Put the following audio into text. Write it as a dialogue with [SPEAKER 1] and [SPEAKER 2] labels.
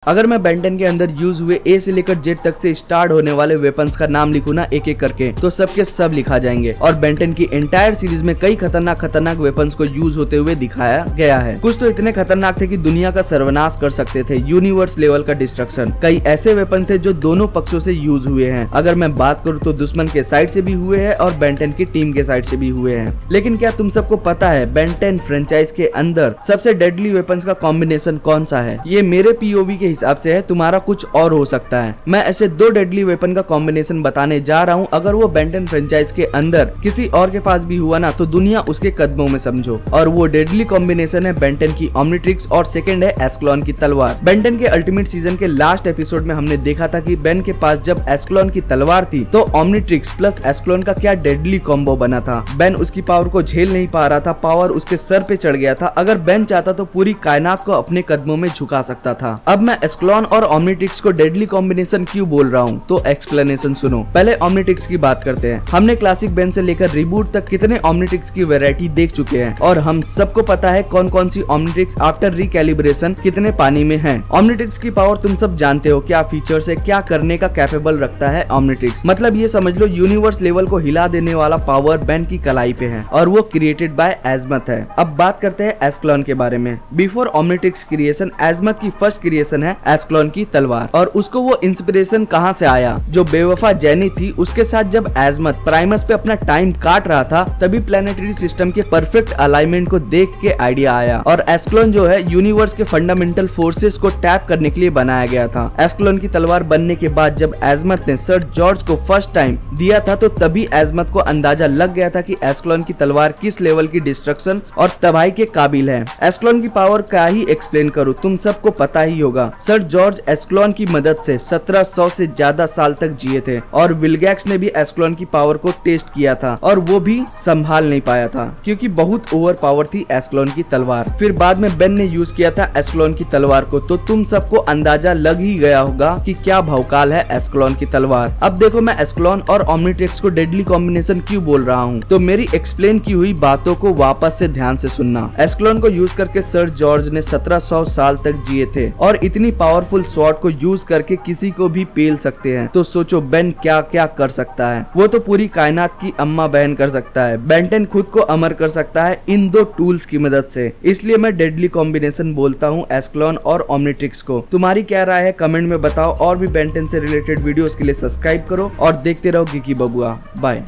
[SPEAKER 1] अगर मैं बेन 10 के अंदर यूज हुए ए से लेकर जेड तक से स्टार्ट होने वाले वेपन्स का नाम लिखूं ना एक एक करके तो सबके सब लिखा जाएंगे। और बेन 10 की एंटायर सीरीज में कई खतरनाक वेपन्स को यूज होते हुए दिखाया गया है। कुछ तो इतने खतरनाक थे कि दुनिया का सर्वनाश कर सकते थे, यूनिवर्स लेवल का डिस्ट्रक्शन। कई ऐसे वेपन थे जो दोनों पक्षों से यूज हुए हैं। अगर मैं बात करूँ तो दुश्मन के साइड से भी हुए हैं और बेन 10 की टीम के साइड से भी हुए हैं। लेकिन क्या तुम सबको पता है बेन 10 फ्रेंचाइज के अंदर सबसे डेडली वेपन्स का कॉम्बिनेशन कौन सा है? ये मेरे पीओवी के हिसाब से है, तुम्हारा कुछ और हो सकता है। मैं ऐसे दो डेडली वेपन का कॉम्बिनेशन बताने जा रहा हूँ। अगर वो बेन 10 फ्रेंचाइज के अंदर किसी और के पास भी हुआ ना तो दुनिया उसके कदमों में समझो। और वो डेडली कॉम्बिनेशन है बेन 10 की ओमनिट्रिक्स और सेकंड है एस्क्लॉन की तलवार। बेन 10 के अल्टीमेट सीजन के लास्ट एपिसोड में हमने देखा था कि बेन के पास जब एस्क्लॉन की तलवार थी तो ओमनिट्रिक्स प्लस एस्क्लॉन का क्या डेडली कॉम्बो बना था। बेन उसकी पावर को झेल नहीं पा रहा था, पावर उसके सर पे चढ़ गया था। अगर बेन चाहता तो पूरी कायनात को अपने कदमों में झुका सकता था। अब मैं एस्क्लॉन और ओमनिट्रिक्स को डेडली कॉम्बिनेशन क्यों बोल रहा हूँ तो एक्सप्लेनेशन सुनो। पहले ओमनिट्रिक्स की बात करते हैं। हमने क्लासिक बेन से लेकर रिबूट तक कितने ओमनिट्रिक्स की वैरायटी देख चुके हैं और हम सबको पता है कौन कौन सी ओमनिट्रिक्स आफ्टर रिकैलिब्रेशन कितने पानी में है। ओमनिट्रिक्स की पावर तुम सब जानते हो, क्या फीचर्स है, क्या करने का कैपेबल रखता है ओमनिट्रिक्स। मतलब ये समझ लो यूनिवर्स लेवल को हिला देने वाला पावर बेन की कलाई पे है और वो क्रिएटेड बाय एजमथ है। अब बात करते हैं एस्क्लॉन के बारे में। बिफोर ओमनिट्रिक्स क्रिएशन एजमथ की फर्स्ट क्रिएशन है एस्क्लॉन की तलवार। और उसको वो इंस्पिरेशन कहाँ से आया? जो बेवफा जेनी थी उसके साथ जब एजमथ प्राइमस पे अपना टाइम काट रहा था तभी प्लेनेटरी सिस्टम के परफेक्ट अलाइनमेंट को देख के आइडिया आया। और एस्क्लॉन जो है यूनिवर्स के फंडामेंटल फोर्सेस को टैप करने के लिए बनाया गया था। एस्क्लॉन की तलवार बनने के बाद जब एजमथ ने सर जॉर्ज को फर्स्ट टाइम दिया था तो तभी एजमथ को अंदाजा लग गया था कि एस्क्लॉन की तलवार किस लेवल की डिस्ट्रक्शन और तबाही के काबिल है। एस्क्लॉन की पावर क्या ही एक्सप्लेन करूँ, तुम सबको पता ही होगा। सर जॉर्ज एस्क्लॉन की मदद से 1700 से ज्यादा साल तक जिए थे और विलगैक्स ने भी एस्क्लॉन की पावर को टेस्ट किया था और वो भी संभाल नहीं पाया था क्योंकि बहुत ओवर पावर थी एस्क्लॉन की तलवार। फिर बाद में बेन ने यूज किया था एस्क्लॉन की तलवार को तो तुम सबको अंदाजा लग ही गया होगा कि क्या भौकाल है एस्क्लॉन की तलवार। अब देखो मैं एस्क्लॉन और ओमनिट्रिक्स को डेडली कॉम्बिनेशन क्यों बोल रहा हूँ तो मेरी एक्सप्लेन की हुई बातों को वापस से ध्यान से सुनना। एस्क्लॉन को यूज करके सर जॉर्ज ने 1700 साल तक जिए थे और इतनी पावरफुल स्वॉर्ड को यूज करके किसी को भी पेल सकते हैं। तो सोचो बेन क्या क्या कर सकता है। वो तो पूरी कायनात की अम्मा बहन कर सकता है। बेन 10 खुद को अमर कर सकता है इन दो टूल्स की मदद से। इसलिए मैं डेडली कॉम्बिनेशन बोलता हूँ एस्क्लॉन और ओमनिट्रिक्स को। तुम्हारी क्या राय है कमेंट में बताओ और भी बेन 10 से रिलेटेड वीडियोस के लिए सब्सक्राइब करो और देखते रहो गिकी बबुआ। बाय।